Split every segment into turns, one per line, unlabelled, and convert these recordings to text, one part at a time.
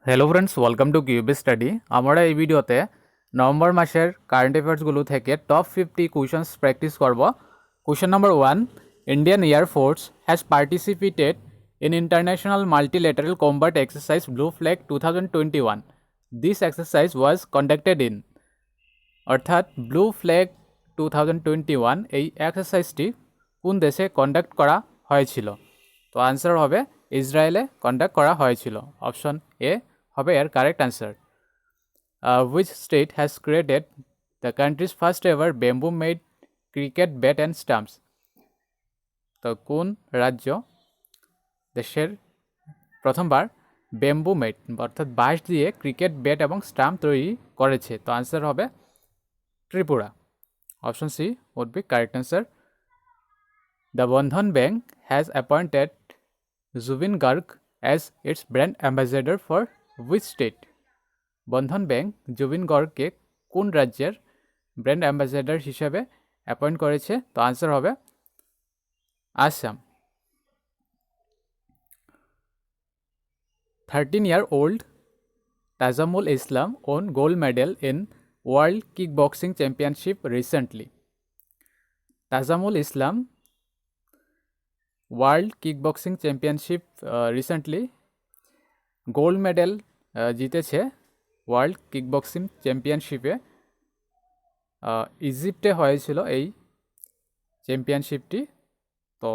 Hello friends, welcome to QB study. আমরা এই ভিডিওতে নভেম্বর মাসের কারেন্ট অ্যাফেয়ার্সগুলো থেকে টপ 50 কোয়েশনস প্র্যাকটিস করব। Question number 1, Indian air force has participated in international multilateral combat exercise blue flag 2021। This exercise was conducted in, অর্থাৎ blue flag 2021 এই এক্সারসাইজটি কোন দেশে কন্ডাক্ট করা হয়েছিল? তো আনসার হবে ইসরায়েলে কন্ডাক্ট করা হয়েছিল। অপশন এ হবে এর correct answer. Which state has created the country's first ever bamboo made cricket bat and stumps? তো কোন রাজ্য দেশের প্রথমবার ব্যাম্বু মেড অর্থাৎ বাঁশ দিয়ে ক্রিকেট ব্যাট এবং স্টাম্প তৈরি করেছে? তো আনসার হবে Tripura. Option C would be correct answer. The Bandhan Bank has appointed Zubin Garg as its brand ambassador for which state? Bandhan bank Zubeen গর্গকে কোন রাজ্যের ব্র্যান্ড অ্যাম্বাসেডর হিসেবে অ্যাপয়েন্ট করেছে? তো আনসার হবে Assam. 13-year-old Tazamul Islam won gold medal in World Kickboxing Championship recently. Tajamul Islam world kickboxing championship recently gold medal জিতেছে। World kickboxing চ্যাম্পিয়নশিপে ইজিপ্টে হয়েছিল এই চ্যাম্পিয়নশিপটি। তো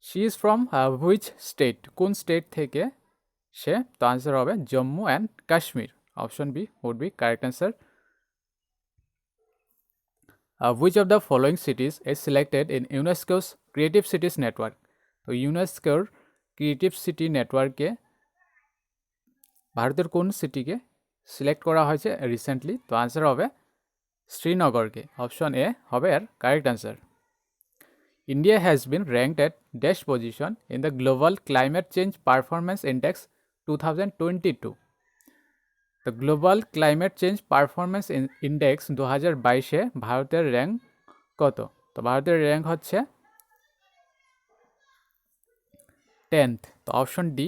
she is from which state? কোন স্টেট থেকে সে? তো আনসার হবে Jammu and Kashmir. Option B would be correct answer. Which of the following cities is selected in UNESCO's Creative Cities Network? তো ইউনেস্কোর ক্রিয়েটিভ সিটি নেটওয়ার্কে ভারতের কোন সিটিকে সিলেক্ট করা হয়েছে রিসেন্টলি? তো আনসার হবে শ্রীনগরকে। অপশন এ হবে এর correct answer. India has been ranked at dash position in the Global Climate Change Performance Index 2022. The Global Climate Change Performance Index 2022 ভারতের র্যাঙ্ক কত? তো ভারতের র্যাঙ্ক হচ্ছে 10th। তো option D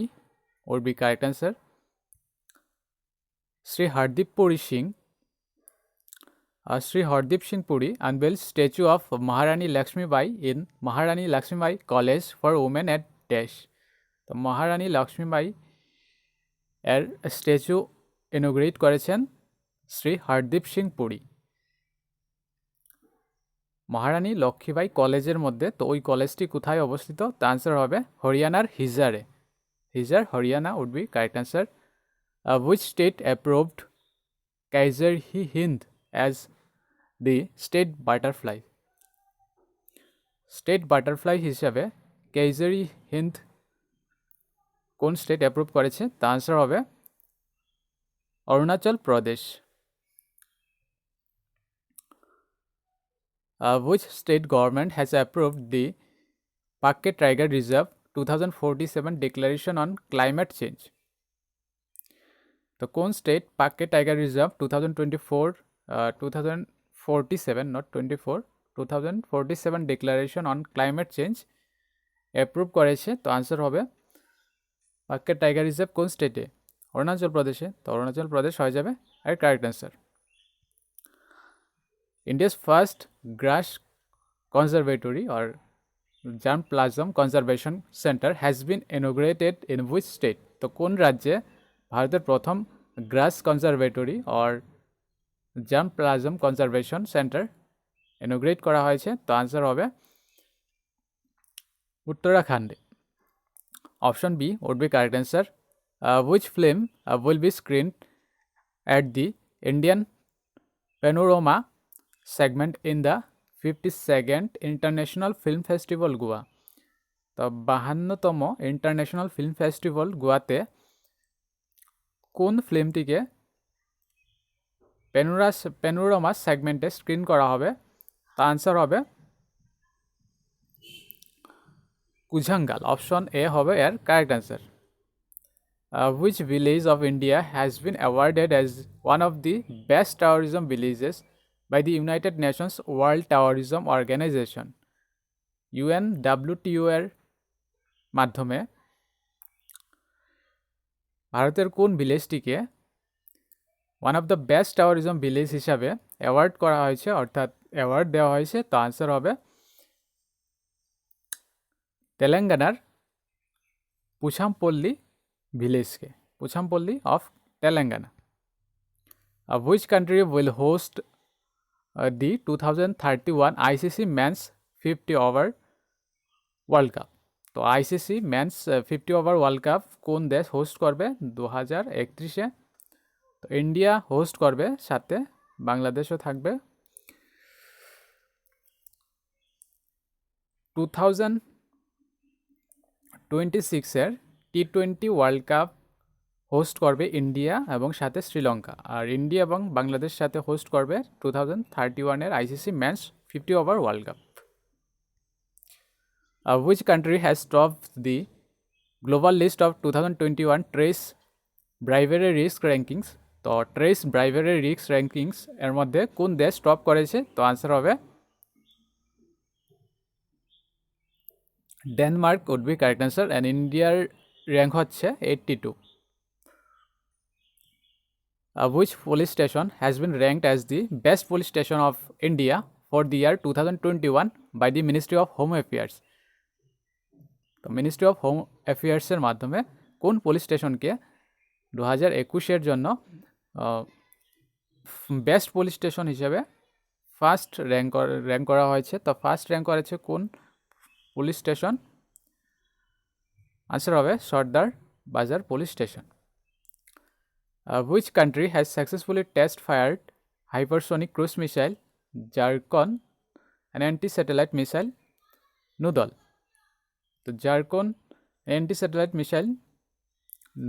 would be correct answer. Sri Hardeep Singh Puri unveiled statue of Maharani Lakshmi Bai in Maharani Lakshmi Bai College for Women at Dash. তো মহারানী লক্ষ্মীবাই এর statue inaugurate করেছেন শ্রী হরদীপ সিং পুরী মহারানী লক্ষ্মীবাই কলেজের মধ্যে। তো ওই কলেজটি কোথায় অবস্থিত? তো আনসার হবে হরিয়ানার হিজারে। Hisar, Haryana would be correct answer. Which state approved Kaiser-i-Hind as the state butterfly? State butterfly হিসাবে কাইজার-ই-হিন্দ কোন স্টেট অ্যাপ্রুভ করেছে? তা আনসার হবে Arunachal Pradesh. Which state government has approved the Pakke Tiger Reserve 2047 Declaration on Climate Change? তো কোন state পাক্কে tiger reserve 2047 not 24 2047 declaration on climate change approve করেছে? তো answer হবে পাক্কে টাইগার রিজার্ভ কোন স্টেটে? অরুণাচল প্রদেশে। তো অরুণাচল প্রদেশ হয়ে যাবে আর correct answer. India's first grass conservatory or germplasm conservation center has been inaugurated in which state? তো কোন রাজ্যে ভারতের প্রথম grass conservatory or germplasm conservation centre inaugurate করা হয়েছে? তো আনসার হবে উত্তরাখণ্ডে। Option B would be correct answer. Which film will be screened at the Indian Panorama segment in the 52nd International Film Festival Goa? তো 52তম international film festival গোয়াতে কোন ফিল্মটিকে panorama সেগমেন্টে screen করা হবে? তা আনসার হবে কুঝাঙ্গাল। অপশন এ হবে এর correct answer. Which village of India has been awarded as one of the best tourism villages by the United Nations World Tourism Organization? UNWTO এর মাধ্যমে ভারতের কোন ভিলেজটিকে one of the best tourism village হিসাবে award করা হয়েছে, অর্থাৎ award দেওয়া হয়েছে? তো আনসার হবে তেলেঙ্গানার পুছামপল্লী ভিলেজকে, Pochampally of Telangana. Which country will host the 2031 ICC Men's 50 Over World Cup? তো ICC men's 50 over world Cup কোন দেশ হোস্ট করবে 2031-এ? তো ইন্ডিয়া হোস্ট করবে, সাথে বাংলাদেশও থাকবে। 2026-এর T20 ওয়ার্ল্ড কাপ হোস্ট করবে ইন্ডিয়া এবং সাথে শ্রীলঙ্কা, আর ইন্ডিয়া এবং বাংলাদেশ সাথে হোস্ট করবে 2031-এর ICC men's 50 over world cup. Which country has topped the global list of 2021 Trace Bravery Risk Rankings? তো ট্রেস ব্রাইভারি রিস্ক র্যাঙ্কিংস এর মধ্যে কোন দেশ টপ করেছে? তো আনসার হবে Denmark would be correct answer, and ইন্ডিয়ার র্যাঙ্ক হচ্ছে 82। Which police station has been ranked as the best police station of India for the year 2021 by the Ministry of Home Affairs? তো ministry of home অ্যাফেয়ার্সের মাধ্যমে কোন police স্টেশনকে 2021-এর জন্য best police station হিসেবে first rank করা হয়েছে? তো first rank করেছে কোন পুলিশ স্টেশন? আনসার হবে সর্দার বাজার police station. Which country has successfully test fired hypersonic cruise missile Zircon and anti-satellite missile Noodle? তো Zircon anti satellite missile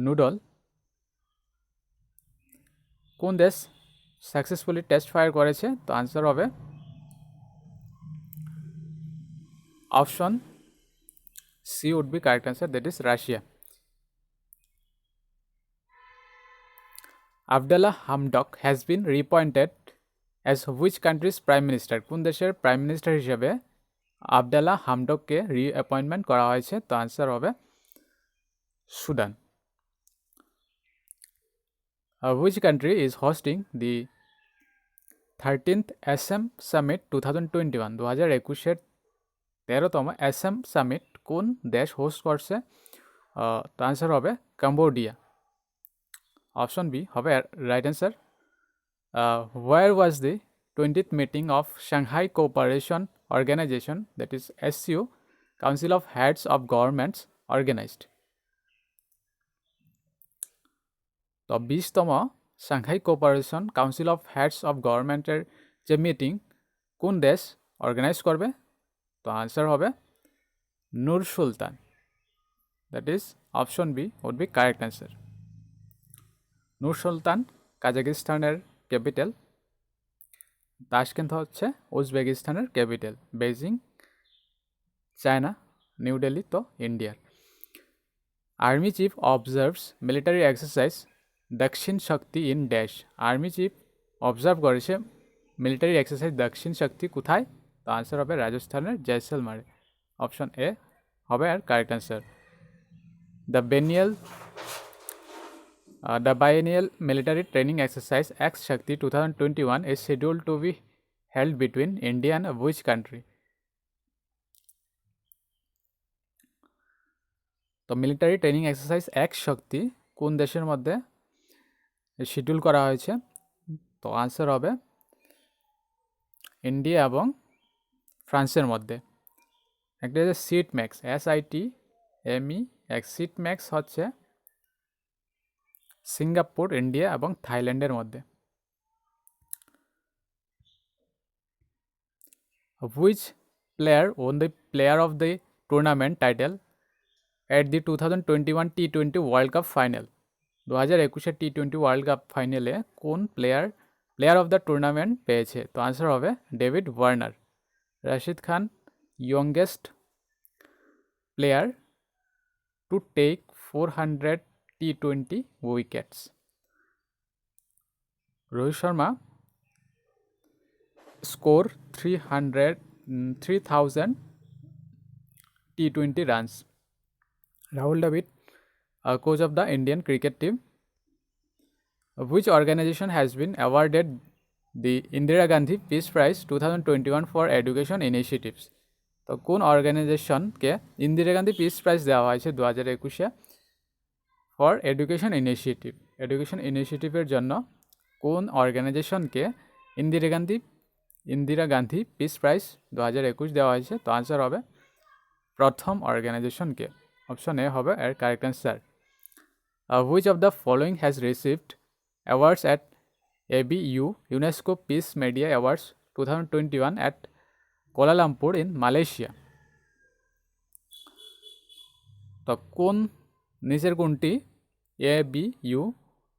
Nudol কোন দেশ সাকসেসফুলি টেস্ট ফায়ার করেছে? তো আনসার হবে option C would be correct answer, that is Russia. Abdalla Hamdok has been reappointed as which country's prime minister? কোন দেশের prime minister হিসেবে আবদাল্লা হামডককে রিঅ্যাপয়েন্টমেন্ট করা হয়েছে? তো আনসার হবে Sudan. Which country is hosting the 13th ASEM Summit 2021? 2021-এর 13তম ASEM summit কোন দেশ host করছে? তো আনসার হবে কম্বোডিয়া। অপশন বি হবে right answer. Where was the 20th meeting of Shanghai Cooperation Organization, that is SCO, Council of Heads of Governments organized? তো 20তম Shanghai cooperation council of heads of গভর্নমেন্টের যে meeting কোন দেশ organise করবে? তো answer হবে Nur Sultan, that is option B would be correct answer. Nur Sultan কাজাকিস্তানের ক্যাপিটাল, তাশকেন্ত হচ্ছে উজবেকিস্তানের capital, Beijing China, New Delhi তো ইন্ডিয়ার। Army chief observes military exercise Dakshin Shakti in dash? Army chief observe করেছে মিলিটারি এক্সারসাইজ দক্ষিণ শক্তি কোথায়? তো আনসার হবে রাজস্থানের জয়সলমারে। অপশন এ হবে আর correct answer. The biennial military training exercise X Shakti 2021 is scheduled to be held between India and which country? তো military training exercise x শক্তি কোন দেশের মধ্যে শিডিউল করা হয়েছে? তো আনসার হবে ইন্ডিয়া এবং ফ্রান্সের মধ্যে। একটা হচ্ছে SITMEX, SITMEX, SITMEX হচ্ছে সিঙ্গাপুর, ইন্ডিয়া এবং থাইল্যান্ডের মধ্যে। Which player won the player of the tournament title at the 2021 T20 world cup final? 2021-এর T20 ওয়ার্ল্ড কাপ ফাইনালে কোন প্লেয়ার অফ দ্য টুর্নামেন্ট পেয়েছে? তো আনসার হবে David Warner. Rashid Khan youngest player to take 400 T20 wickets. Rohit Sharma score 3000 T20 runs. Rahul Dravid coach of the Indian cricket team. Which organization has been awarded the Indira Gandhi Peace Prize 2021 for Education Initiatives? তো কোন অর্গানাইজেশনকে Indira Gandhi peace prize দেওয়া হয়েছে 2021-এ for education ইনিশিয়েটিভের জন্য কোন অর্গানাইজেশনকে Indira Gandhi peace prize 2021 দেওয়া হয়েছে? তো answer হবে প্রথম অর্গানাইজেশনকে। অপশন এ হবে এর correct answer. Which of the following has received awards at ABU UNESCO Peace Media Awards 2021 at Kuala Lumpur in Malaysia? তো কোন নিচের কোনটি ABU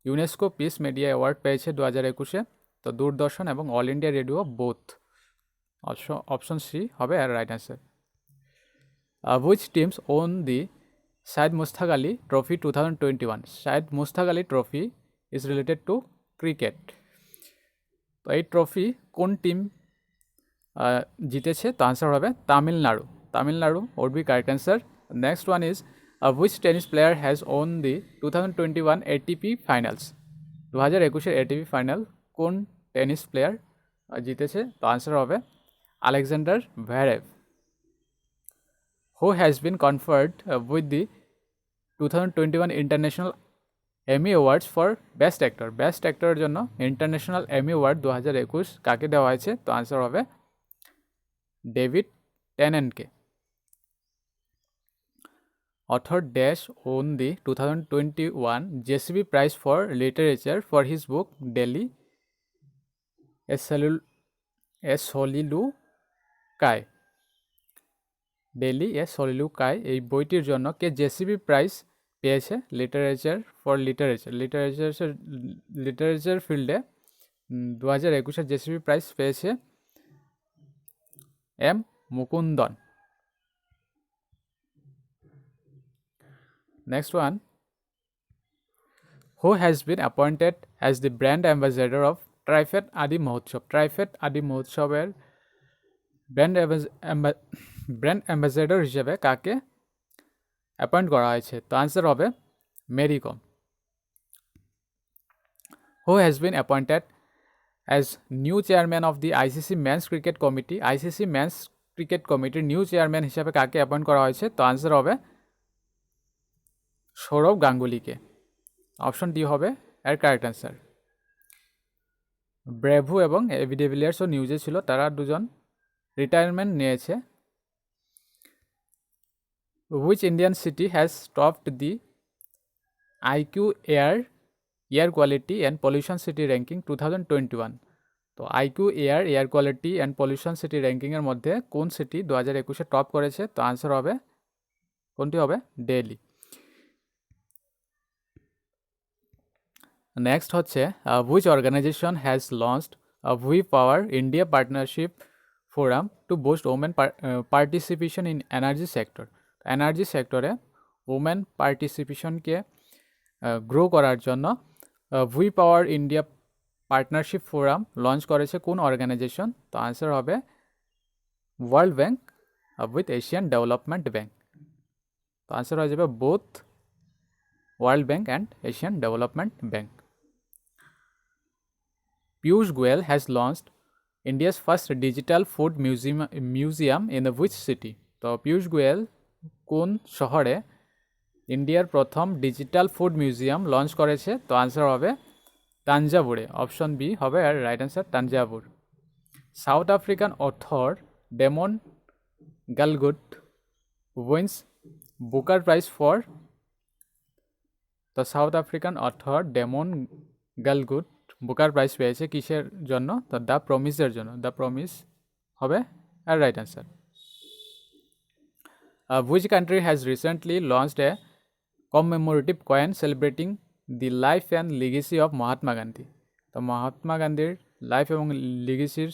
UNESCO peace media award পেয়েছে 2021-এ? তো দূরদর্শন এবং all India radio both. Option C হবে আর right answer. Which teams won the Syed Mushtaq Ali Trophy 2021? Syed Mushtaq Ali Trophy is related to cricket. তো এই ট্রফি কোন টিম জিতেছে? তো আনসার হবে Tamil Nadu would be correct answer. Next one is which tennis player has won the 2021 ATP finals? 2021-এর ATP final কোন tennis player জিতেছে? তো answer হবে Alexander ভ্যারেভ। Who has been conferred with the 2021 International Emmy Awards for Best Actor? Best অ্যাক্টরের জন্য international এমি award 2021 কাকে দেওয়া হয়েছে? তো আনসার হবে David টেনেন্টকে। Author Dash won the 2021 JCB Prize for Literature for his book Delhi A Soliloquy. Delhi A soliloquy এই বইটির জন্য কে জেসিবি প্রাইজ পেয়েছে? লিটারেচার ফিল্ডে 2021-এর জেসিবি প্রাইজ পেয়েছে M Mukundan. Next one, who has been appointed as the brand ambassador of TRIFED Aadi Mahotsav? TRIFED আদি মহোৎসবের ব্র্যান্ড অ্যাম্বাসেডর হিসেবে কাকে অ্যাপয়েন্ট করা হয়েছে? তো আনসার হবে Mary Kom. Who has been appointed as new chairman of the ICC Men's Cricket Committee? ICC Men's Cricket কমিটির new chairman হিসেবে কাকে অ্যাপয়েন্ট করা হয়েছে? তো আনসার হবে সৌরভ গাঙ্গুলিকে। অপশন ডি হবে এর কারেক্ট অ্যান্সার। ব্রেভু এবং এবি ডিভিলিয়ার্সও নিউজে ছিল, তারা দুজন রিটায়ারমেন্ট নিয়েছে। Which Indian city has topped the IQ air quality and pollution city ranking 2021? তো IQ air quality and pollution city র্যাঙ্কিংয়ের মধ্যে কোন সিটি 2021-এ টপ করেছে? তো আনসার হবে কোনটি হবে? দিল্লি। নেক্সট হচ্ছে হুইচ অর্গানাইজেশন হ্যাজ লঞ্চড উই Power India Partnership Forum to boost women participation in energy sector? Energy সেক্টরে ওমেন পার্টিসিপেশনকে গ্রো করার জন্য উই Power India Partnership Forum launch করেছে কোন অর্গানাইজেশন? তো আনসার হবে World Bank with Asian Development Bank. তো আনসার হয়ে যাবে both World Bank and Asian Development Bank. Piyush Goyal has launched India's first digital food museum in which city? তো পীয়ূষ গোয়েল কোন শহরে ইন্ডিয়ার প্রথম ডিজিটাল ফুড মিউজিয়াম লঞ্চ করেছে? তো আনসার হবে তাঞ্জাভুরে। অপশন বি হবে আর right answer Thanjavur. South African author Damon Galgut wins Booker prize for? তো South African author Damon Galgut Booker prize পেয়েছে কিসের জন্য? তো দ্য প্রমিসের জন্য। দ্য প্রমিস হবে আর right answer. Which country has recently launched a commemorative coin celebrating the life and legacy of Mahatma Gandhi? তো মহাত্মা গান্ধীর লাইফ এবং লিগেসির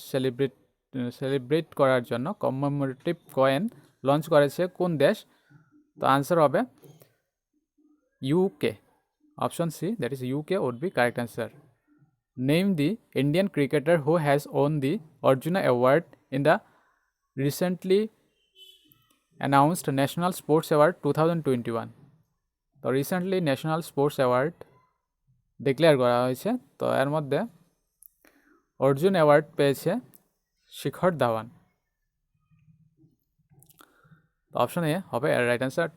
সেলিব্রেট করার জন্য কমেমোরেটিভ কয়েন লঞ্চ করেছে কোন দেশ? তো আনসার হবে UK। Option see that is UK would be correct answer. Name the Indian cricketer who has won the Arjuna Award in the recently announced National Sports Award 2021? তো recently national sports award declare করা হয়েছে, তো এর মধ্যে Arjun award পেয়েছে শিখর ধাওয়ান। তো option A হবে এর right answer.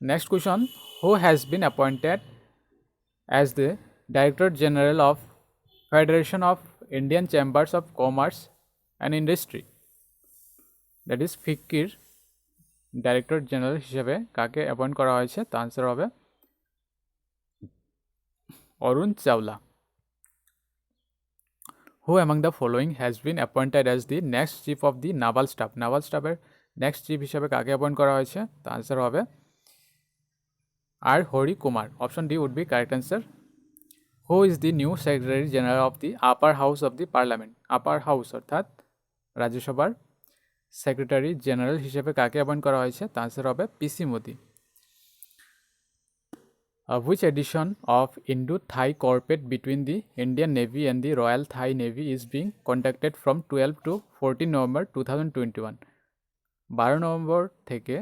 Next question, who has been appointed as the director general of Federation of Indian Chambers of Commerce and Industry, that is ফিক্কির ডাইরেক্টর জেনারেল হিসেবে কাকে অ্যাপয়েন্ট করা হয়েছে? তো আনসার হবে Arun Chawla. Who among the following has been appointed as the next chief of the naval staff, naval স্টাফের next chief হিসেবে কাকে অ্যাপয়েন্ট করা হয়েছে? তো আনসার হবে R Hari Kumar. Option D would be correct answer. Who is the new secretary general of the upper house of the parliament, upper house অর্থাৎ রাজ্যসভার secretary general হিসেবে কাকে অ্যাপয়েন্ট করা হয়েছে? তো আনসার হবে পিসি Modi. Which edition of Indo-Thai corporate between the Indian Navy and the Royal Thai Navy is being conducted from 12 to 14 November 2021? 12 November থেকে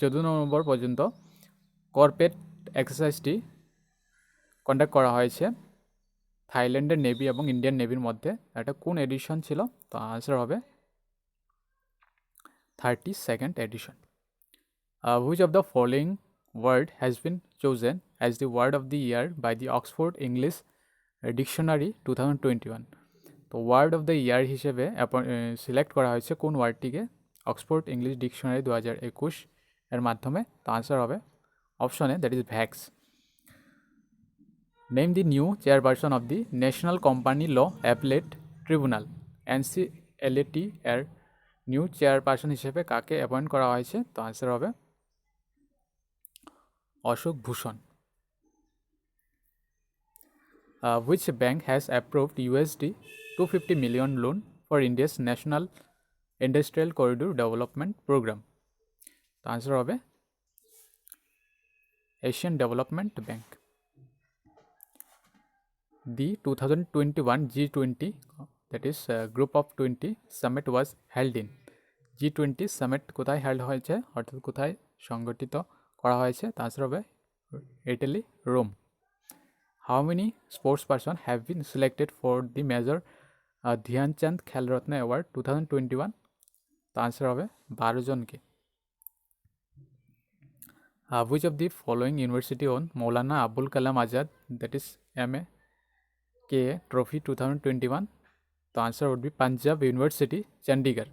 14 November পর্যন্ত কর্পেট এক্সারসাইজটি কন্ডাক্ট করা হয়েছে থাইল্যান্ডের নেভি এবং ইন্ডিয়ান নেভির মধ্যে। এটা কোন এডিশন ছিল? তো আনসার হবে 32nd edition. Which of the following word has been chosen as the word of the year by the Oxford English Dictionary 2021? তো ওয়ার্ড অফ দ্য ইয়ার হিসেবে সিলেক্ট করা হয়েছে কোন ওয়ার্ডটিকে অক্সফোর্ড ইংলিশ ডিকশনারি 2021 এর মাধ্যমে? তো আনসার হবে অপশনে that is vax. Name the new chairperson of the National Company Law Appellate Tribunal, NCLAT এর নিউ চেয়ারপারসন হিসেবে কাকে অ্যাপয়েন্ট করা হয়েছে? তো আনসার হবে Ashok Bhushan. Which bank has approved USD 250 million loan for India's National Industrial Corridor Development Program? তো answer হবে Asian Development Bank. The 2021 G20, that is Group of 20 Summit was held in. G20 Summit কোথায় held হয়েছে অর্থাৎ কোথায় সংগঠিত করা হয়েছে? তো আনসার হবে Italy, Rome. How many sports person have been selected for the Major Dhyan Chand Khel Ratna award 2021? তো আনসার হবে 12 জনকে। Which of the following university own Maulana Abul Kalam Azad, that is MA trophy 2021? The answer would be Punjab University, Chandigarh.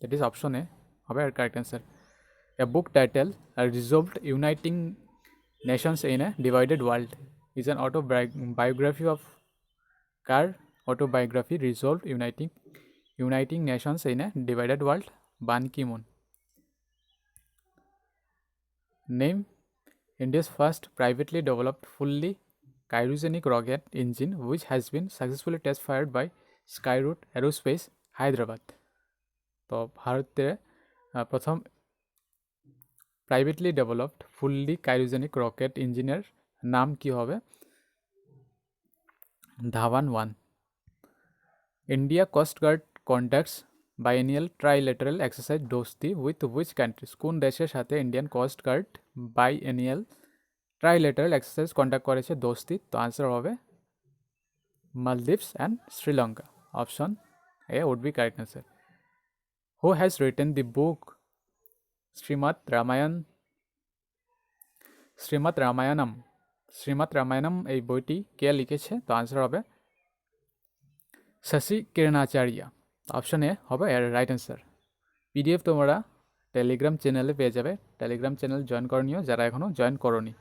That is option A হবে আর correct answer. A book title Resolved Uniting Nations in a Divided World is an autobiography of car autobiography Resolved Uniting Nations in a Divided World, Ban Ki-moon. Name India's first privately developed fully cryogenic rocket engine which has been successfully test fired by Skyroot Aerospace, Hyderabad. তো ভারতে প্রথম privately developed fully cryogenic rocket ইঞ্জিনের নাম কি হবে? Dhawan 1। India coast guard conducts biennial trilateral exercise Dosti with which countries? কোন দেশের সাথে Indian coast guard biennial trilateral exercise conduct করেছে দোস্তি? তো আনসার হবে Maldives and Sri Lanka. Option A would be correct answer. Who has written the book Srimad Ramayanam এই বইটি কে লিখেছে? তো আনসার হবে শশী কিরণাচার্য। অপশন এ হবে এর রাইট অ্যান্সার। PDF তোমরা টেলিগ্রাম চ্যানেলে পেয়ে যাবে, টেলিগ্রাম চ্যানেল জয়েন করে নিও যারা এখনও জয়েন করোনি।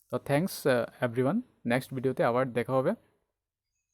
তো থ্যাংকস এভরিওয়ান, নেক্সট ভিডিওতে আবার দেখা হবে।